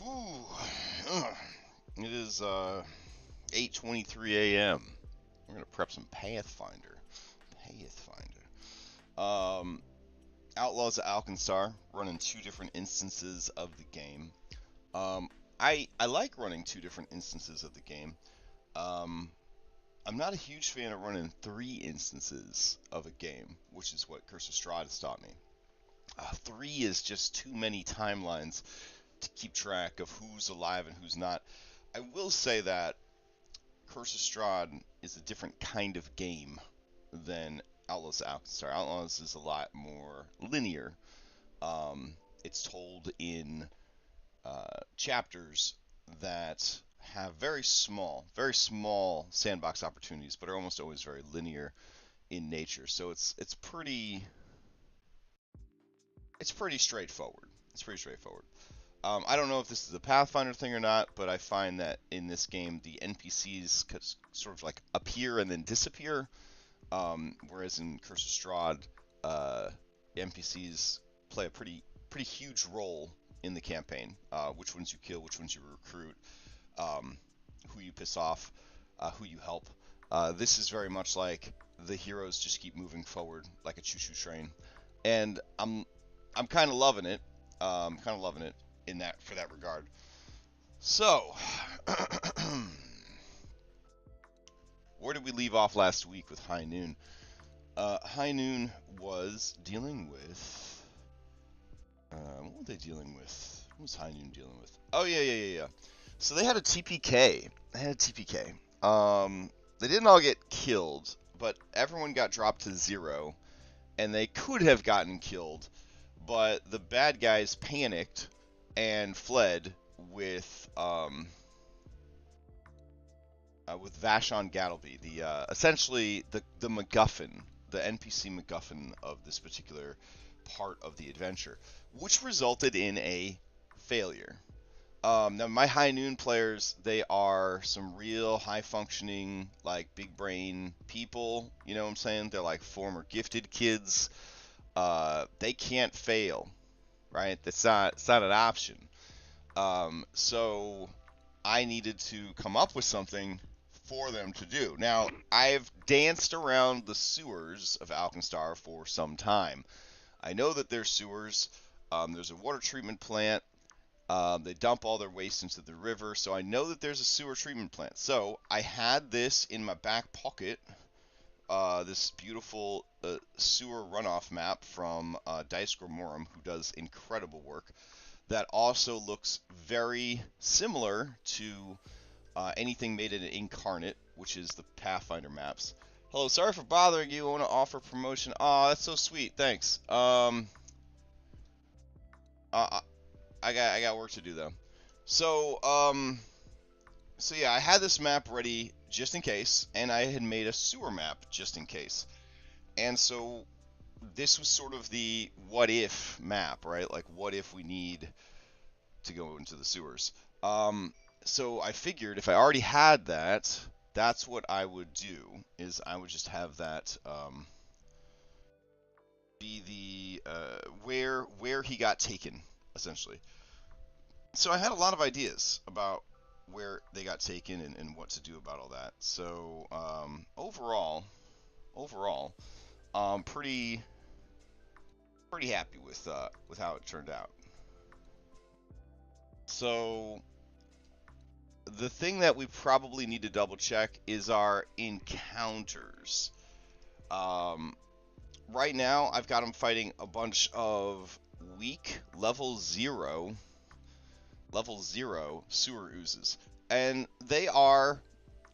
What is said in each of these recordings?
Whew. It is 8:23 a.m. We're gonna prep some Pathfinder. Outlaws of Alkenstar, running two different instances of the game. I like running two different instances of the game. I'm not a huge fan of running three instances of a game, which is what Curse of Strahd has taught me. Three is just too many timelines to keep track of who's alive and who's not. I will say that Curse of Strahd is a different kind of game than Outlaws of Alkenstar. Outlaws is a lot more linear. It's told in chapters that have very small sandbox opportunities, but are almost always very linear in nature. So it's pretty straightforward. I don't know if this is a Pathfinder thing or not, but I find that in this game the NPCs sort of like appear and then disappear, whereas in Curse of Strahd, the NPCs play a pretty huge role in the campaign. Which ones you kill, which ones you recruit, who you piss off, who you help. This is very much like the heroes just keep moving forward like a choo-choo train, and I'm kind of loving it. For that regard. So, where did we leave off last week with High Noon? High Noon was dealing with. What were they dealing with? What was High Noon dealing with? Oh yeah. So they had a TPK. They didn't all get killed, but everyone got dropped to 0, and they could have gotten killed, but the bad guys panicked and fled with Vashon Gattleby, the essentially the MacGuffin, the NPC MacGuffin of this particular part of the adventure, which resulted in a failure. Now my High Noon players, they are some real high functioning, like big brain people. You know what I'm saying? They're like former gifted kids. They can't fail, right? It's not an option. So I needed to come up with something for them to do. Now, I've danced around the sewers of Alkenstar for some time. I know that there's sewers. There's a water treatment plant. They dump all their waste into the river, so I know that there's a sewer treatment plant. So I had this in my back pocket, this beautiful sewer runoff map from Dice Grimorum, who does incredible work, that also looks very similar to anything made in Incarnate, which is the Pathfinder maps. Hello, sorry for bothering you. I want to offer promotion. Oh, that's so sweet. Thanks. I got work to do though. So yeah, I had this map ready just in case, and I had made a sewer map just in case. And so this was sort of the what if map, right? Like, what if we need to go into the sewers? So I figured if I already had that, that's what I would do, is I would just have that be the where he got taken, essentially. So I had a lot of ideas about where they got taken and what to do about all that. So overall, pretty happy with how it turned out. So the thing that we probably need to double check is our encounters. Right now, I've got them fighting a bunch of weak level 0 sewer oozes, and they are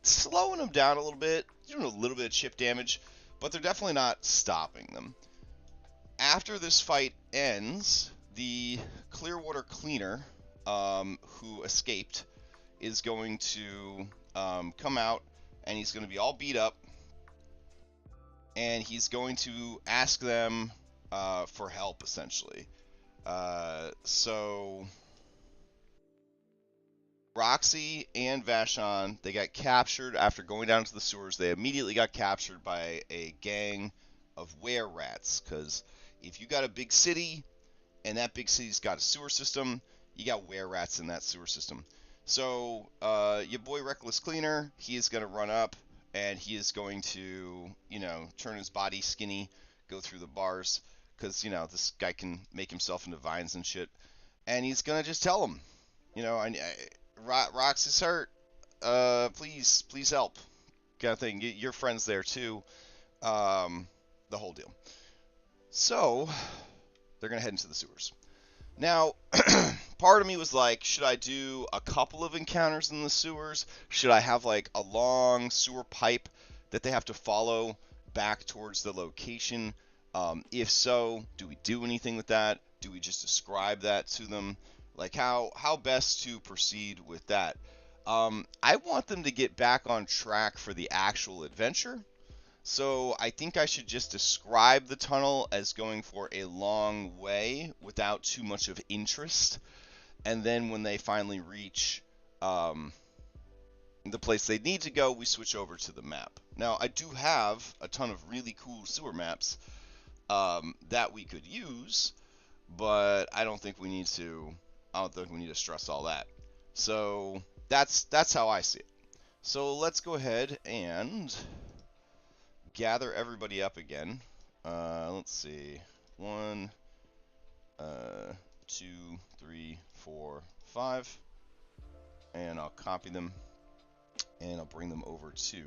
slowing them down a little bit, doing a little bit of chip damage, but they're definitely not stopping them. After this fight ends, the Clearwater Cleaner, who escaped, is going to come out, and he's going to be all beat up, and he's going to ask them for help, essentially. So Roxy and Vashon, they got captured after going down to the sewers. They immediately got captured by a gang of were-rats, because if you got a big city and that big city's got a sewer system, you got were-rats in that sewer system. So your boy Reckless Cleaner, he is going to run up, and he is going to, turn his body skinny, go through the bars, because, this guy can make himself into vines and shit. And he's going to just tell him, Roxy's hurt. Please help. Kind of thing. Your friend's there too. The whole deal. So they're gonna head into the sewers. Now, part of me was like, should I do a couple of encounters in the sewers? Should I have like a long sewer pipe that they have to follow back towards the location? If so, do we do anything with that? Do we just describe that to them? Like how best to proceed with that? I want them to get back on track for the actual adventure. So I think I should just describe the tunnel as going for a long way without too much of interest. And then when they finally reach the place they need to go, we switch over to the map. Now, I do have a ton of really cool sewer maps that we could use, but I don't think we need to stress all that. So that's how I see it. So let's go ahead and gather everybody up again. Let's see. 1, 2, 3, 4, 5. And I'll copy them. And I'll bring them over to...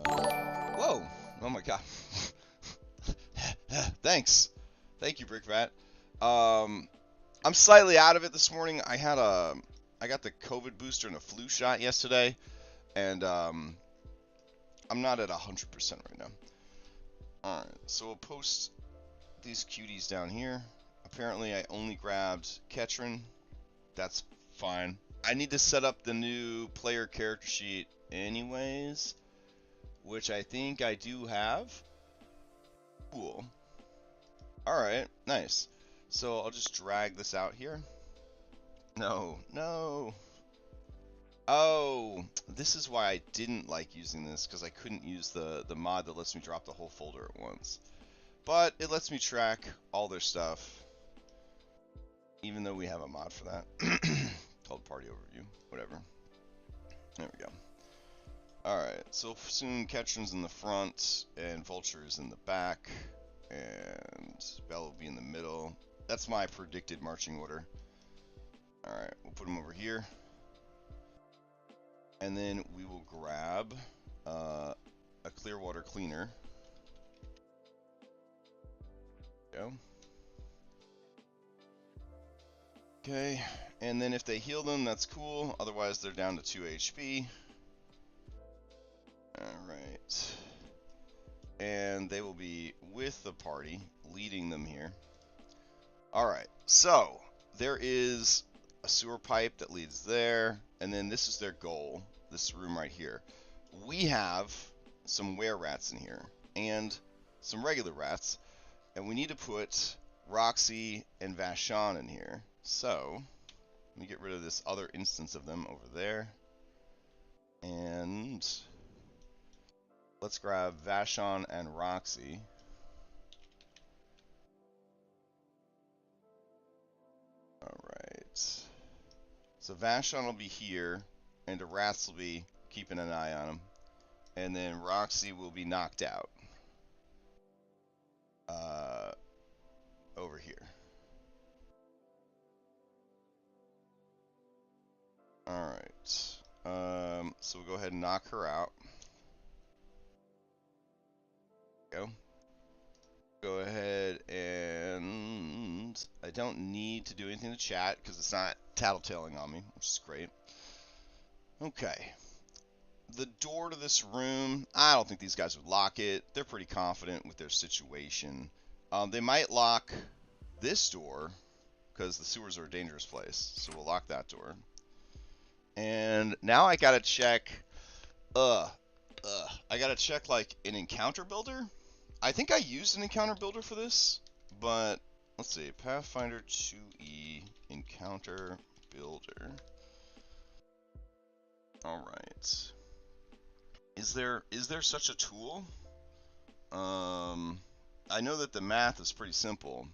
whoa! Oh my god. Thanks. Thank you, Brickvat. I'm slightly out of it this morning. I got the COVID booster and a flu shot yesterday. And, I'm not at 100% right now. Alright, so we'll post these cuties down here. Apparently I only grabbed Ketrin. That's fine. I need to set up the new player character sheet anyways, which I think I do have. Cool. Alright, nice. So I'll just drag this out here. No. Oh, this is why I didn't like using this, because I couldn't use the mod that lets me drop the whole folder at once. But it lets me track all their stuff, even though we have a mod for that. Called Party Overview, whatever. There we go. Alright, so soon Ketchum's in the front, and Vulture is in the back, and Bell will be in the middle. That's my predicted marching order. Alright, we'll put him over here. And then we will grab a clear water cleaner. Go. Okay, and then if they heal them, that's cool. Otherwise, they're down to 2 HP. Alright. And they will be with the party, leading them here. Alright, so there is a sewer pipe that leads there, and then this is their goal, this room right here. We have some were-rats in here, and some regular rats, and we need to put Roxy and Vashon in here. So, let me get rid of this other instance of them over there, and let's grab Vashon and Roxy. Alright. So Vashon will be here, and the rats will be keeping an eye on him. And then Roxy will be knocked out. Over here. Alright. So we'll go ahead and knock her out. Go. Go ahead and I don't need to do anything to chat because it's not tattletaling on me, which is great. Okay. The door to this room, I don't think these guys would lock it. They're pretty confident with their situation. They might lock this door because the sewers are a dangerous place, so we'll lock that door. And now I gotta check. I gotta check like an encounter builder. I think I used an encounter builder for this, but let's see. Pathfinder 2E encounter builder. All right. Is there such a tool? I know that the math is pretty simple.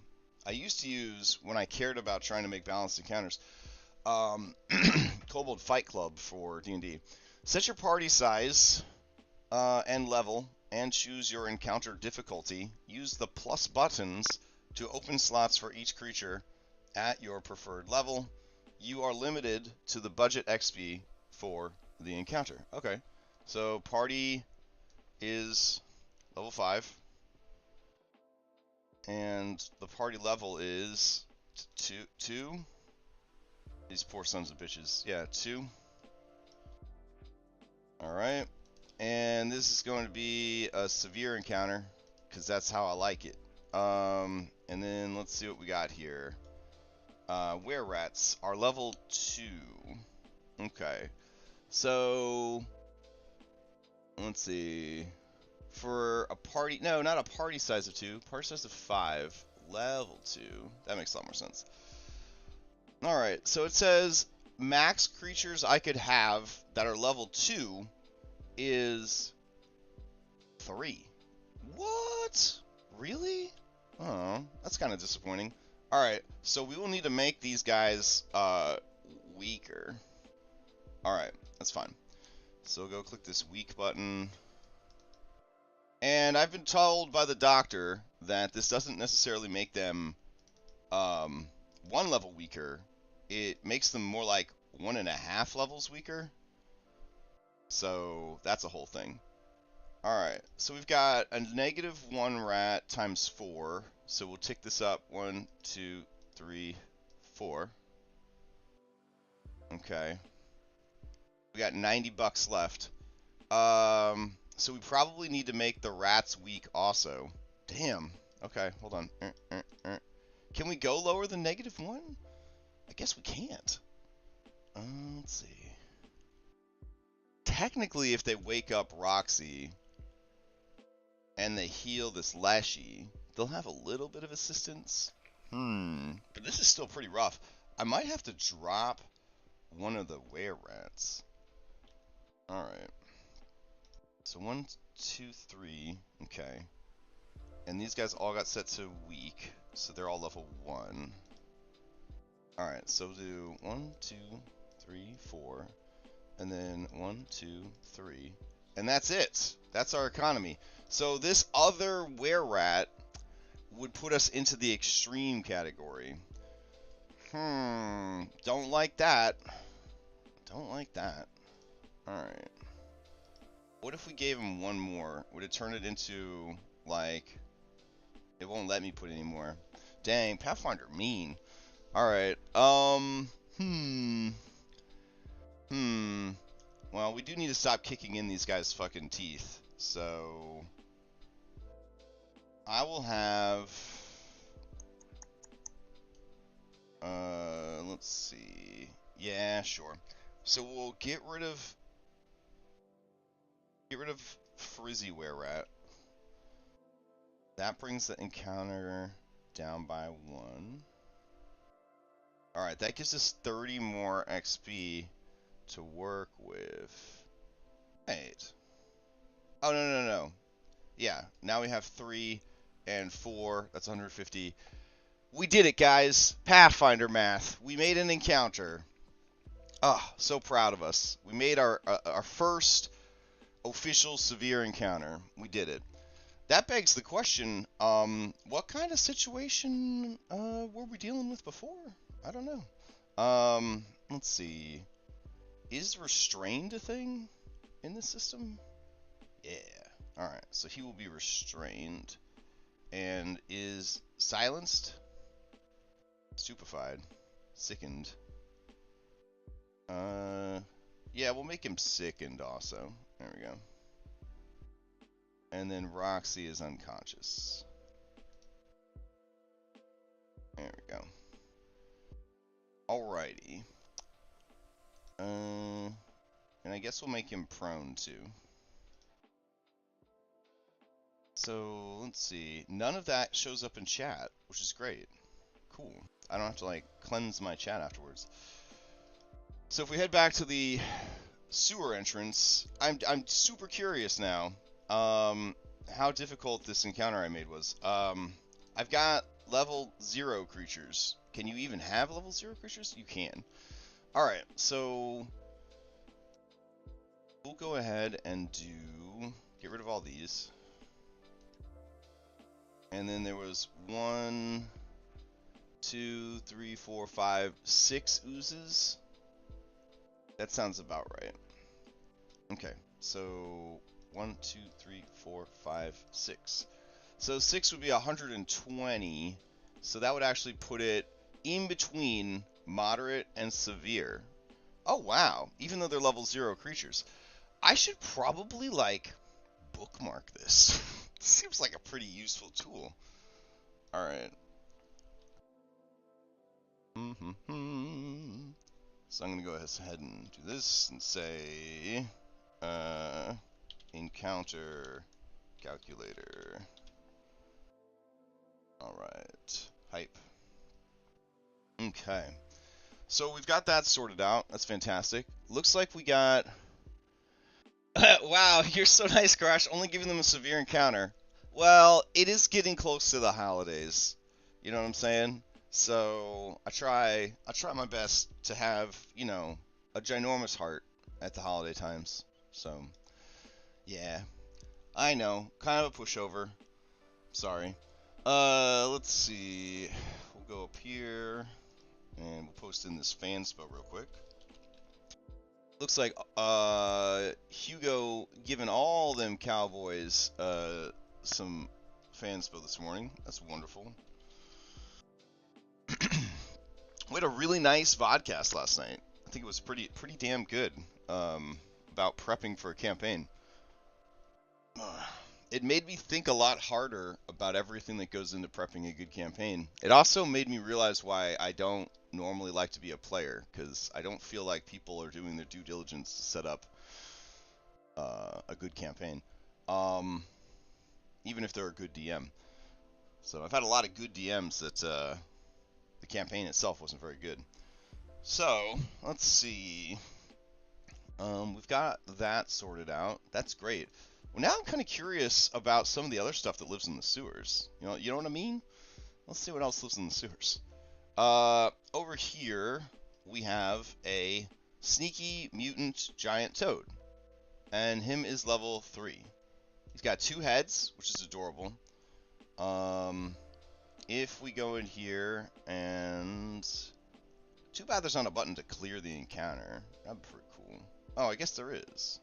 I used to use, when I cared about trying to make balanced encounters, Kobold Fight Club for D&D. Set your party size and level, and choose your encounter difficulty. Use the plus buttons to open slots for each creature at your preferred level. You are limited to the budget XP for the encounter. Okay, so party is level 5, and the party level is 2. These poor sons of bitches. Yeah, 2. Alright. And this is going to be a severe encounter, because that's how I like it. And then let's see what we got here. Were-rats are level 2. Okay. So, let's see. For a party, no, not a party size of 2. Party size of 5. Level 2. That makes a lot more sense. Alright, so it says max creatures I could have that are level 2 is 3. What? Really? Oh, that's kind of disappointing. Alright, so we will need to make these guys weaker. Alright, that's fine. So go click this weak button. And I've been told by the doctor that this doesn't necessarily make them 1 level weaker. It makes them more like 1.5 levels weaker. So that's a whole thing. Alright, so we've got a -1 rat times 4. So we'll tick this up. 1, 2, 3, 4. Okay. We got $90 left. So we probably need to make the rats weak also. Damn. Okay, hold on. Can we go lower than -1? I guess we can't. Let's see. Technically, if they wake up Roxy and they heal this Leshy, they'll have a little bit of assistance. But this is still pretty rough. I might have to drop one of the were-rats. Alright. So 1, 2, 3. Okay. And these guys all got set to weak, so they're all level 1. Alright, so we'll do 1, 2, 3, 4. And then 1, 2, 3. And that's it. That's our economy. So this other were-rat would put us into the extreme category. Don't like that. Don't like that. Alright. What if we gave him one more? Would it turn it into, like... It won't let me put any more. Dang, Pathfinder mean. Alright, well, we do need to stop kicking in these guys' fucking teeth. So... I will have... let's see... Yeah, sure. So we'll get rid of Frizzy Were-Rat. That brings the encounter down by 1. Alright, that gives us 30 more XP to work with. Wait. Oh, no. Yeah, now we have 3 and 4. That's 150. We did it, guys. Pathfinder math. We made an encounter. Ah, so proud of us. We made our first official severe encounter. We did it. That begs the question, what kind of situation were we dealing with before? I don't know. Let's see. Is restrained a thing in this system? Yeah. Alright, so he will be restrained. And is silenced? Stupefied. Sickened. Yeah, we'll make him sickened also. There we go. And then Roxy is unconscious. There we go. Alrighty. And I guess we'll make him prone too. So, let's see. None of that shows up in chat, which is great. Cool. I don't have to, like, cleanse my chat afterwards. So if we head back to the sewer entrance, I'm super curious now how difficult this encounter I made was. I've got level 0 creatures. Can you even have level 0 creatures? You can. Alright, so we'll go ahead and get rid of all these. And then there was 1, 2, 3, 4, 5, 6 oozes. That sounds about right. Okay, so 1, 2, 3, 4, 5, 6. So 6 would be 120. So that would actually put it in between moderate and severe. Oh wow, even though they're level 0 creatures. I should probably like bookmark this. Seems like a pretty useful tool. Alright. So I'm going to go ahead and do this and say encounter calculator. Alright. Hype. Okay. So we've got that sorted out. That's fantastic. Looks like we got... Wow, you're so nice, Crash. Only giving them a severe encounter. Well, it is getting close to the holidays. You know what I'm saying? So I try my best to have, you know, a ginormous heart at the holiday times. So, yeah. I know. Kind of a pushover. Sorry. Let's see. We'll go up here. And we'll post in this fan spell real quick. Looks like Hugo giving all them Cowboys some fan spell this morning. That's wonderful. We had a really nice vodcast last night. I think it was pretty damn good about prepping for a campaign. It made me think a lot harder about everything that goes into prepping a good campaign. It also made me realize why I don't normally like to be a player, because I don't feel like people are doing their due diligence to set up a good campaign, even if they're a good DM. So I've had a lot of good DMs that the campaign itself wasn't very good. So let's see. We've got that sorted out. That's great. Well, now I'm kind of curious about some of the other stuff that lives in the sewers. You know what I mean? Let's see what else lives in the sewers. Over here we have a sneaky mutant giant toad, and him is level 3. He's got 2 heads, which is adorable. If we go in here and too bad there's not a button to clear the encounter. That'd be pretty cool. Oh, I guess there is.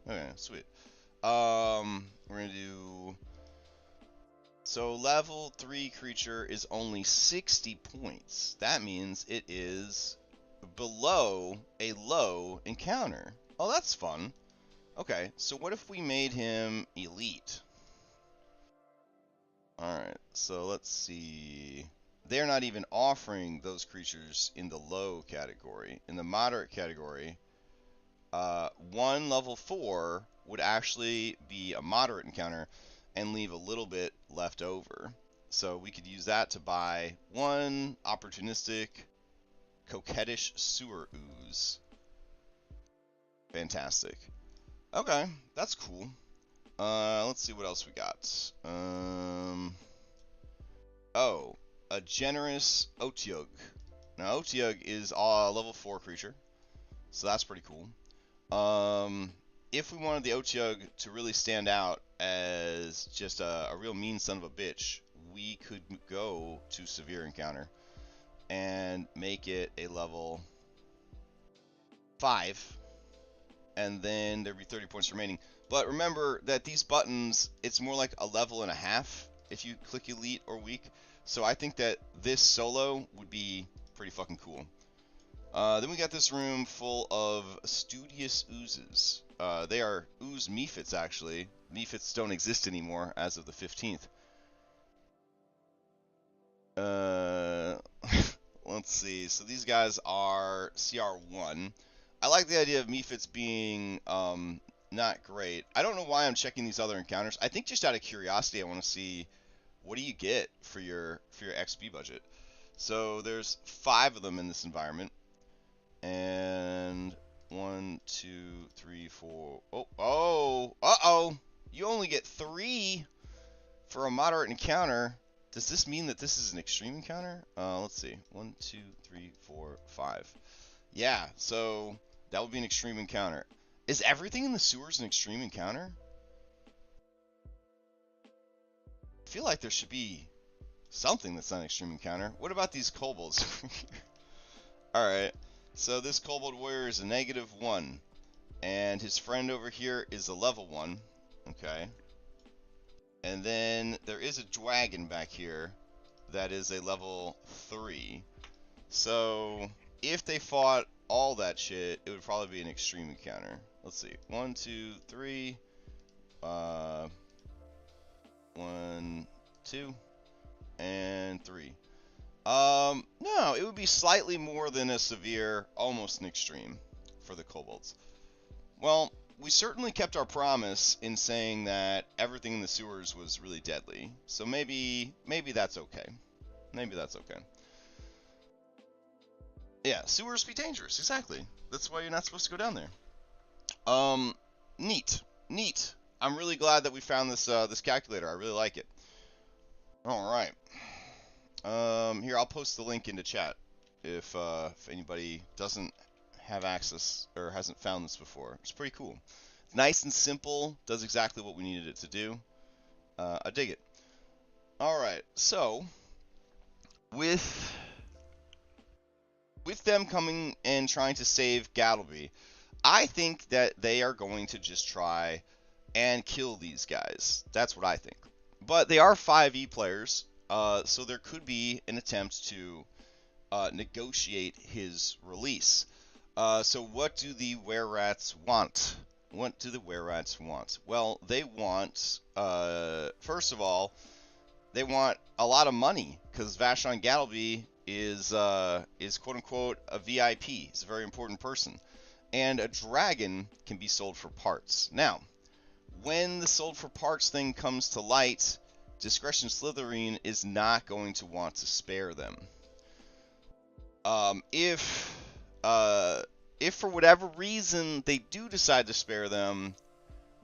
Okay, sweet. We're gonna do... So level 3 creature is only 60 points. That means it is below a low encounter. Oh, that's fun. Okay, so what if we made him elite? Alright, so let's see. They're not even offering those creatures in the low category. In the moderate category, one level 4 would actually be a moderate encounter and leave a little bit left over. So we could use that to buy 1 opportunistic coquettish sewer ooze. Fantastic. Okay, that's cool. Let's see what else we got. Oh, a generous Otyug. Now Otyug is a level 4 creature, so that's pretty cool. If we wanted the Otyug to really stand out as just a real mean son of a bitch, we could go to severe encounter and make it a level 5, and then there'd be 30 points remaining. But remember that these buttons, it's more like a level and a half if you click elite or weak. So I think that this solo would be pretty fucking cool. Then we got this room full of studious oozes. They are ooze mephits, actually. Mephits don't exist anymore as of the 15th. Let's see. So these guys are CR1. I like the idea of mephits being not great. I don't know why I'm checking these other encounters. I think just out of curiosity, I want to see what do you get for your XP budget. So there's 5 of them in this environment. And 1, 2, 3, 4. Uh-oh. You only get 3 for a moderate encounter. Does this mean that this is an extreme encounter? Let's see. 1, 2, 3, 4, 5. Yeah, so that would be an extreme encounter. Is everything in the sewers an extreme encounter? I feel like there should be something that's not an extreme encounter. What about these kobolds? Alright, so this kobold warrior is a -1. And his friend over here is a level 1. Okay. And then there is a dragon back here that is a level 3. So if they fought all that shit, it would probably be an extreme encounter. Let's see. 1, 2, 3. 1, 2, and 3. No, it would be slightly more than a severe, almost an extreme for the kobolds. Well, we certainly kept our promise in saying that everything in the sewers was really deadly. So maybe that's okay. Maybe that's okay. Yeah, sewers be dangerous. Exactly. That's why you're not supposed to go down there. Neat. I'm really glad that we found this this calculator. I really like it. All right. Here, I'll post the link into chat if anybody doesn't have access or hasn't found this before. It's pretty cool. It's nice and simple. Does exactly what we needed it to do. I dig it. All right. So with them coming and trying to save Gattleby, I think that they are going to just try and kill these guys. That's what I think. But they are 5e players, so there could be an attempt to negotiate his release. So what do the were-rats want? What do the were-rats want? Well, they want, first of all, they want a lot of money, because Vashon Gattleby is quote-unquote a VIP. He's a very important person. And a dragon can be sold for parts. Now, when the sold for parts thing comes to light, Discretion Slytherin is not going to want to spare them. If for whatever reason they do decide to spare them,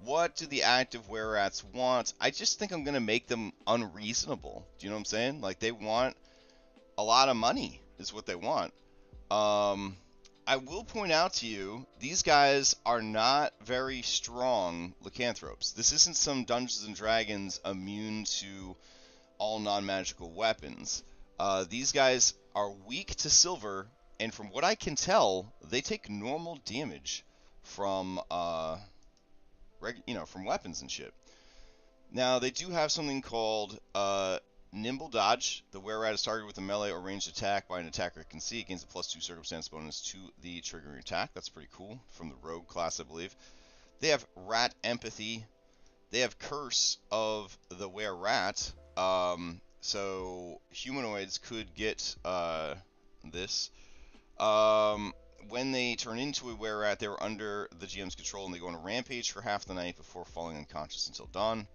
what do the active were-rats want? I just think I'm going to make them unreasonable. Do you know what I'm saying? Like, they want a lot of money is what they want. I will point out to you, these guys are not very strong lycanthropes. This isn't some Dungeons & Dragons immune to all non-magical weapons. These guys are weak to silver, and from what I can tell, they take normal damage from, from weapons and shit. Now, they do have something called Nimble Dodge. The were-rat is targeted with a melee or ranged attack by an attacker can see. It gains a +2 circumstance bonus to the triggering attack. That's pretty cool. From the rogue class, I believe. They have Rat Empathy. They have Curse of the were-rat. So humanoids could get this. When they turn into a were-rat, they were under the GM's control and they go on a rampage for half the night before falling unconscious until dawn.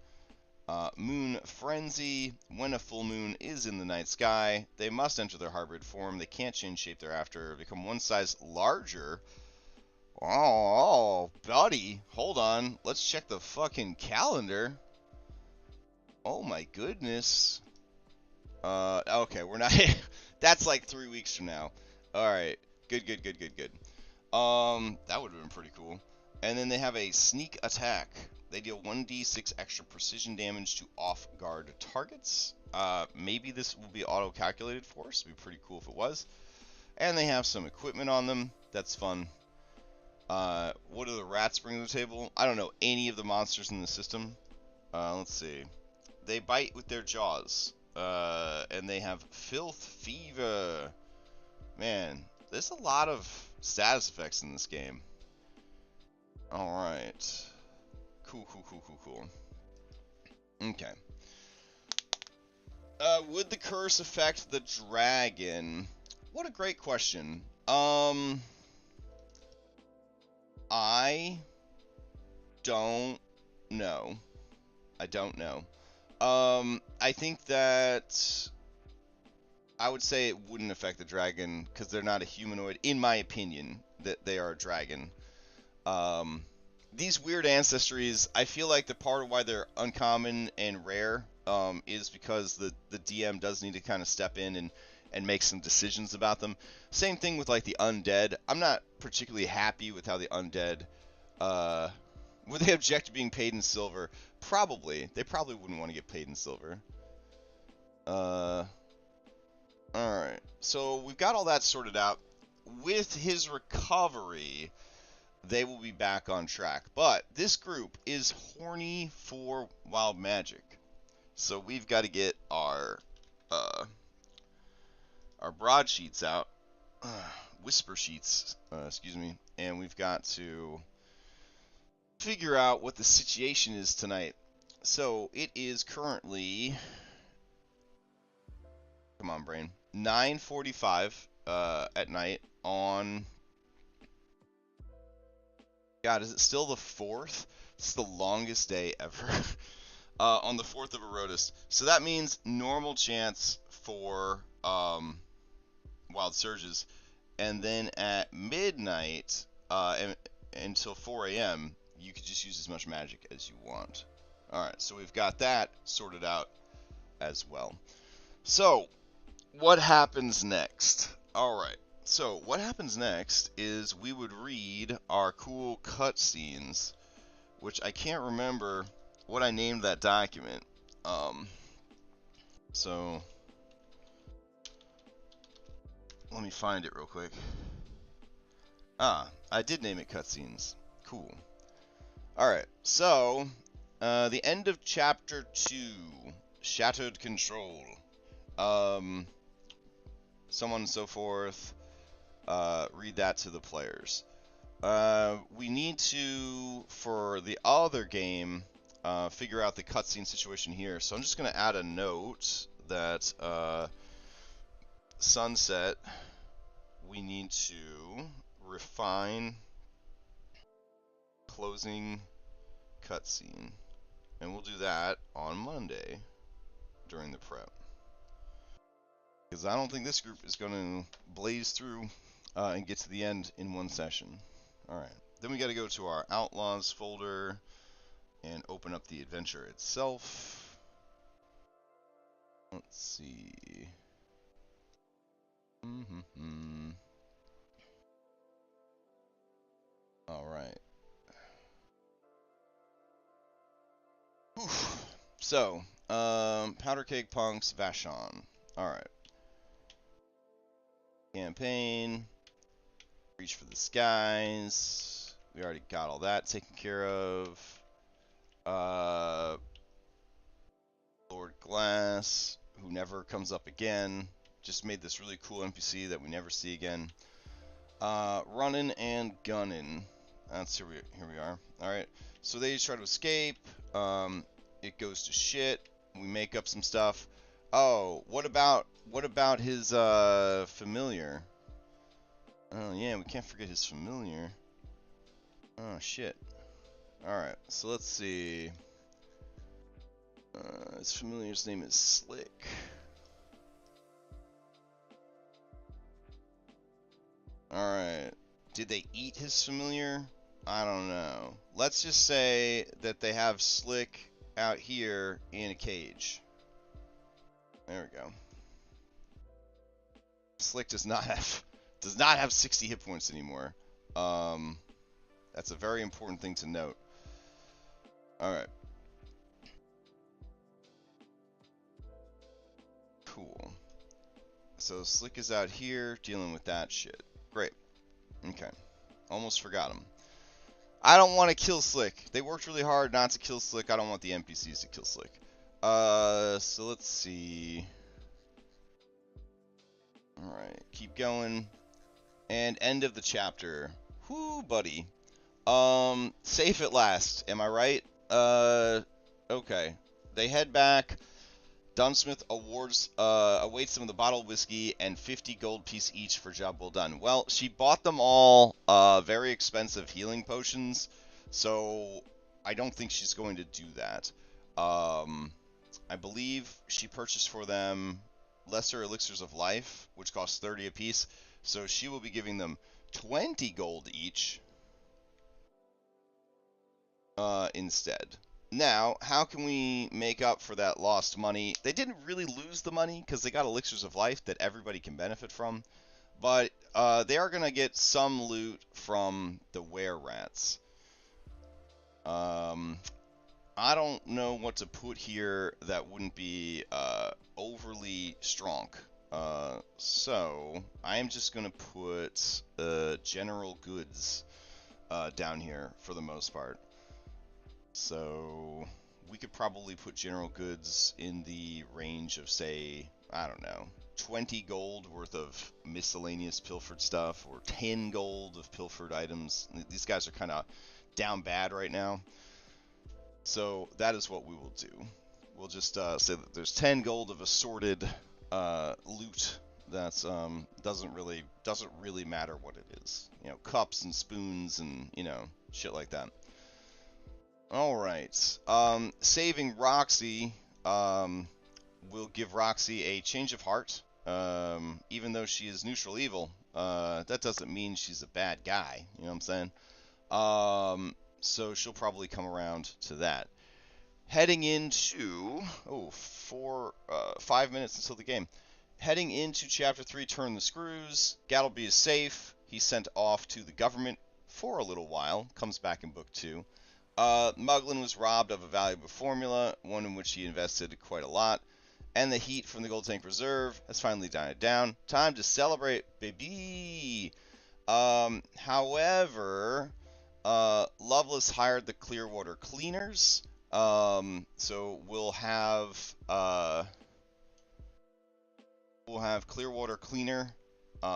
Moon Frenzy. When a full moon is in the night sky, they must enter their hybrid form. They can't change shape thereafter. Become one size larger. Oh, buddy. Hold on. Let's check the fucking calendar. Oh my goodness. Okay, we're not... That's like 3 weeks from now. Alright. Good. That would have been pretty cool. And then they have a sneak attack. They deal 1d6 extra precision damage to off-guard targets. Maybe this will be auto-calculated for us. It'd be pretty cool if it was. And they have some equipment on them. That's fun. What do the rats bring to the table? I don't know any of the monsters in the system. Let's see. They bite with their jaws. And they have Filth Fever. Man, there's a lot of status effects in this game. Alright. Cool. Okay. Would the curse affect the dragon? What a great question. I don't know. I think that I would say it wouldn't affect the dragon because they're not a humanoid, in my opinion, that they are a dragon. These weird ancestries, I feel like the part of why they're uncommon and rare is because the DM does need to kind of step in and make some decisions about them. Same thing with like the undead. I'm not particularly happy with how the undead would they object to being paid in silver? Probably. They probably wouldn't want to get paid in silver. Alright. So we've got all that sorted out. With his recovery, they will be back on track. But this group is horny for wild magic. So we've got to get our broadsheets out. Whisper sheets, excuse me. And we've got to figure out what the situation is tonight. So it is currently, come on brain, 9:45 at night on, God, is it still the 4th? It's the longest day ever. On the 4th of Erodus. So that means normal chance for wild surges, and then at midnight until 4 a.m. you can just use as much magic as you want. Alright, so we've got that sorted out as well. So, what happens next? Alright, so what happens next is we would read our cool cutscenes, which I can't remember what I named that document. So, let me find it real quick. I did name it cutscenes. Cool. Alright, so, the end of Chapter 2, Shattered Control. So on and so forth. Read that to the players. We need to, for the other game, figure out the cutscene situation here. So I'm just going to add a note that Sunset, we need to refine closing cutscene. And we'll do that on Monday during the prep. Because I don't think this group is going to blaze through and get to the end in one session. Alright, then we got to go to our Outlaws folder and open up the adventure itself. Let's see. Alright. So, Powder Cake Punks, Vashon. Alright. Campaign. Reach for the Skies. We already got all that taken care of. Lord Glass, who never comes up again. Just made this really cool NPC that we never see again. Running and gunning. That's here we are. Alright. So they try to escape. It goes to shit. We make up some stuff. Oh, what about his familiar? Oh yeah, we can't forget his familiar. Oh shit. Alright, so let's see. His familiar's name is Slick. Alright. Did they eat his familiar? I don't know. Let's just say that they have Slick out here in a cage. There we go. Slick does not have 60 hit points anymore. That's a very important thing to note. Alright. Cool. So Slick is out here dealing with that shit. Great. Okay. Almost forgot him. I don't want to kill Slick. They worked really hard not to kill Slick. I don't want the NPCs to kill Slick. So let's see. Alright, keep going. And end of the chapter. Whoo, buddy. Safe at last. Am I right? Okay. They head back. Dunsmith awaits them with a bottle of whiskey and 50 gold piece each for job well done. Well, she bought them all very expensive healing potions, so I don't think she's going to do that. I believe she purchased for them lesser elixirs of life, which cost 30 apiece, so she will be giving them 20 gold each instead. Now, how can we make up for that lost money? They didn't really lose the money because they got elixirs of life that everybody can benefit from, but they are gonna get some loot from the were-rats. I don't know what to put here that wouldn't be overly strong. So I am just gonna put general goods down here for the most part. So we could probably put general goods in the range of, say, I don't know, 20 gold worth of miscellaneous pilfered stuff, or 10 gold of pilfered items. These guys are kind of down bad right now. So that is what we will do. We'll just say that there's 10 gold of assorted loot. That's doesn't really matter what it is. You know, cups and spoons and, you know, shit like that. All right. Saving Roxy will give Roxy a change of heart. Even though she is neutral evil, that doesn't mean she's a bad guy. You know what I'm saying? So she'll probably come around to that. Heading into 5 minutes until the game. Heading into Chapter 3, Turn the Screws. Gattleby is safe. He's sent off to the government for a little while. Comes back in Book 2. Muglin was robbed of a valuable formula, one in which he invested quite a lot. And the heat from the Gold Tank Reserve has finally died down. Time to celebrate, baby! However, Loveless hired the Clearwater Cleaners. So we'll have Clearwater Cleaner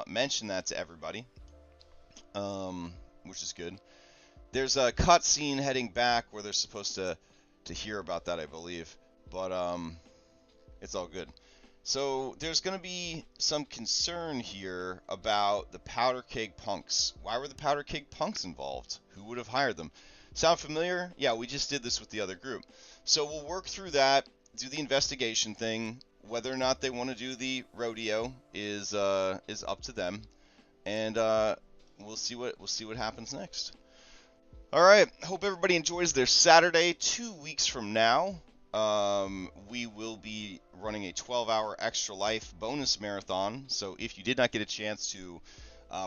mention that to everybody, which is good. There's a cutscene heading back where they're supposed to hear about that, I believe, but it's all good. So there's going to be some concern here about the Powder Keg Punks. Why were the Powder Keg Punks involved? Who would have hired them? Sound familiar? Yeah, we just did this with the other group. So we'll work through that, do the investigation thing. Whether or not they want to do the rodeo is up to them, and we'll see what happens next. All right, hope everybody enjoys their Saturday. 2 weeks from now, we will be running a 12-hour Extra Life bonus marathon. So if you did not get a chance to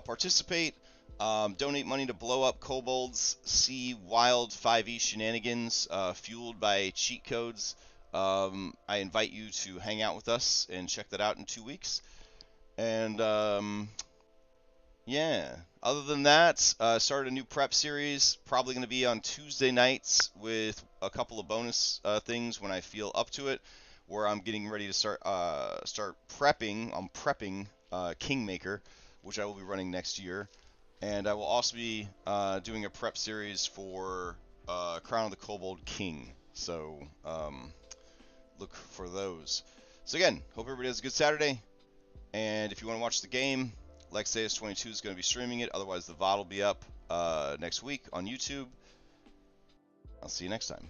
participate, donate money to blow up kobolds, see wild 5e shenanigans fueled by cheat codes. I invite you to hang out with us and check that out in 2 weeks. And yeah, other than that, started a new prep series, probably going to be on Tuesday nights with a couple of bonus things when I feel up to it, where I'm getting ready to start prepping. I'm prepping Kingmaker, which I will be running next year. And I will also be doing a prep series for Crown of the Kobold King. So look for those. So again, hope everybody has a good Saturday. And if you want to watch the game, Lexaeus22 is going to be streaming it. Otherwise, the VOD will be up next week on YouTube. I'll see you next time.